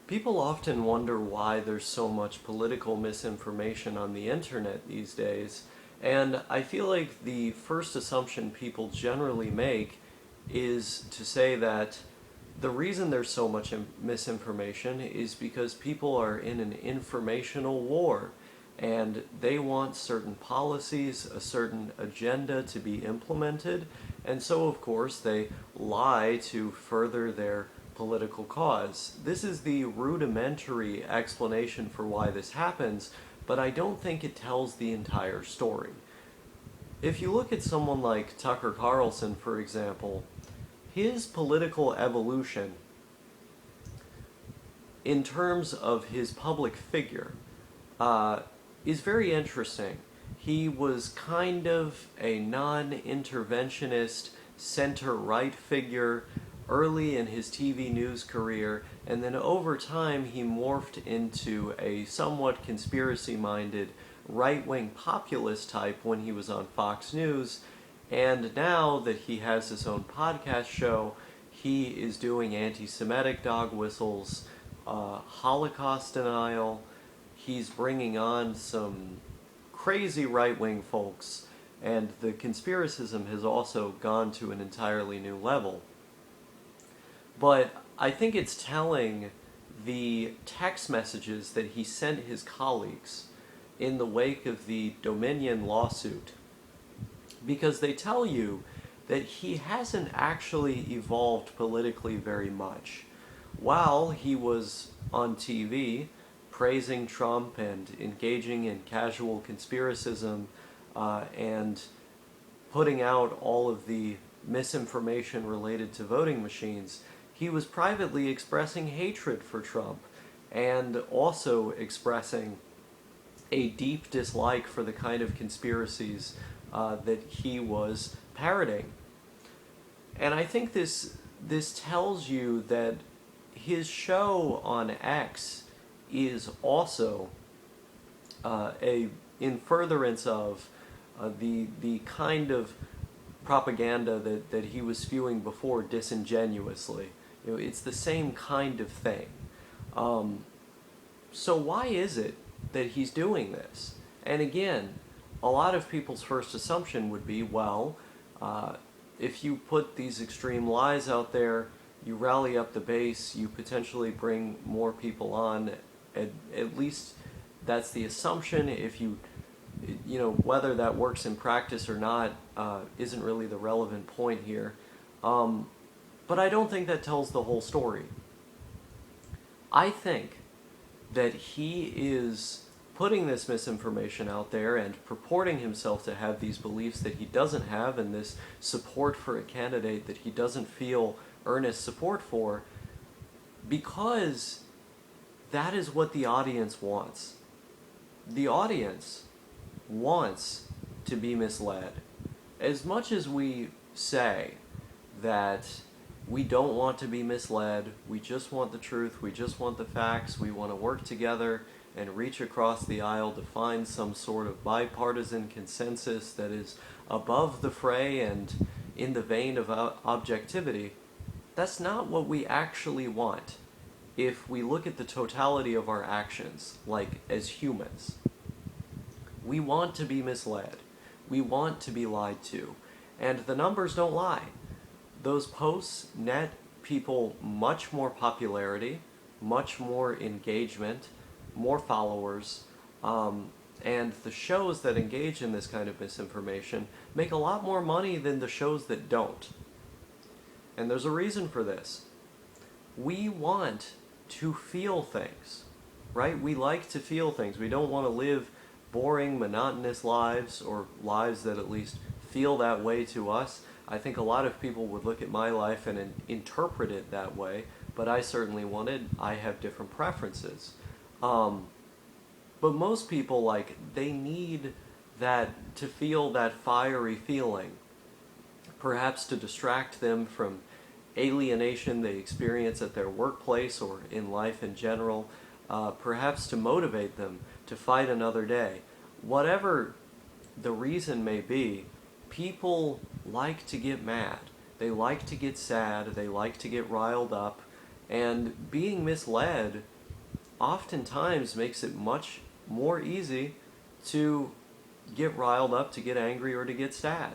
People often wonder why there's so much political misinformation on the internet these days, and I feel like the first assumption people generally make is to say that the reason there's so much misinformation is because people are in an informational war and they want certain policies, a certain agenda to be implemented, and so of course they lie to further their political cause. This is the rudimentary explanation for why this happens, but I don't think it tells the entire story. If you look at someone like Tucker Carlson, for example, his political evolution in terms of his public figure uh, is very interesting. He was kind of a non-interventionist center-right figure early in his TV news career, and then over time he morphed into a somewhat conspiracy-minded right-wing populist type when he was on Fox News, and now that he has his own podcast show, he is doing anti-Semitic dog whistles, Holocaust denial. He's bringing on some crazy right-wing folks, and the conspiracism has also gone to an entirely new level. But I think it's telling the text messages that he sent his colleagues in the wake of the Dominion lawsuit, because they tell you that he hasn't actually evolved politically very much. While he was on TV praising Trump and engaging in casual conspiracism and putting out all of the misinformation related to voting machines, he was privately expressing hatred for Trump and also expressing a deep dislike for the kind of conspiracies that he was parroting. And I think this tells you that his show on X is also a in furtherance of the kind of propaganda that he was spewing before disingenuously. It's the same kind of thing. So why is it that he's doing this? And again, a lot of people's first assumption would be, well, if you put these extreme lies out there, you rally up the base, you potentially bring more people on. At least that's the assumption. If whether that works in practice or not isn't really the relevant point here. But I don't think that tells the whole story. I think that he is putting this misinformation out there and purporting himself to have these beliefs that he doesn't have and this support for a candidate that he doesn't feel earnest support for, because that is what the audience wants. The audience wants to be misled. As much as we say that we don't want to be misled, we just want the truth, we just want the facts, we want to work together and reach across the aisle to find some sort of bipartisan consensus that is above the fray and in the vein of objectivity, that's not what we actually want if we look at the totality of our actions, like as humans. We want to be misled. We want to be lied to. And the numbers don't lie. Those posts net people much more popularity, much more engagement, more followers, and the shows that engage in this kind of misinformation make a lot more money than the shows that don't. And there's a reason for this. We want to feel things, right? We like to feel things. We don't want to live boring, monotonous lives, or lives that at least feel that way to us. I think a lot of people would look at my life and interpret it that way, but I certainly I have different preferences. But most people, they need that, to feel that fiery feeling, perhaps to distract them from alienation they experience at their workplace or in life in general, perhaps to motivate them to fight another day. Whatever the reason may be, people like to get mad. They like to get sad. They like to get riled up. And being misled oftentimes makes it much more easy to get riled up, to get angry, or to get sad.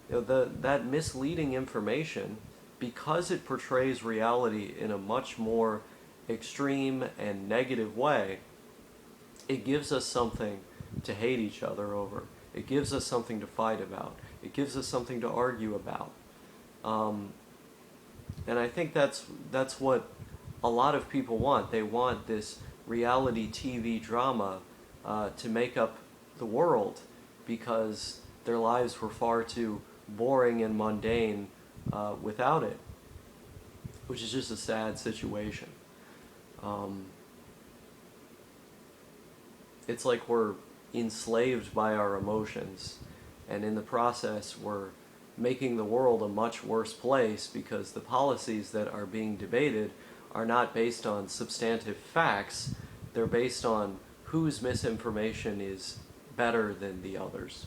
That misleading information, because it portrays reality in a much more extreme and negative way, it gives us something to hate each other over. It gives us something to fight about. It gives us something to argue about. Um, and I think that's what a lot of people want. They want this reality TV drama to make up the world, because their lives were far too boring and mundane without it, which is just a sad situation. Um, it's like we're enslaved by our emotions, and in the process we're making the world a much worse place, because the policies that are being debated are not based on substantive facts. They're based on whose misinformation is better than the others.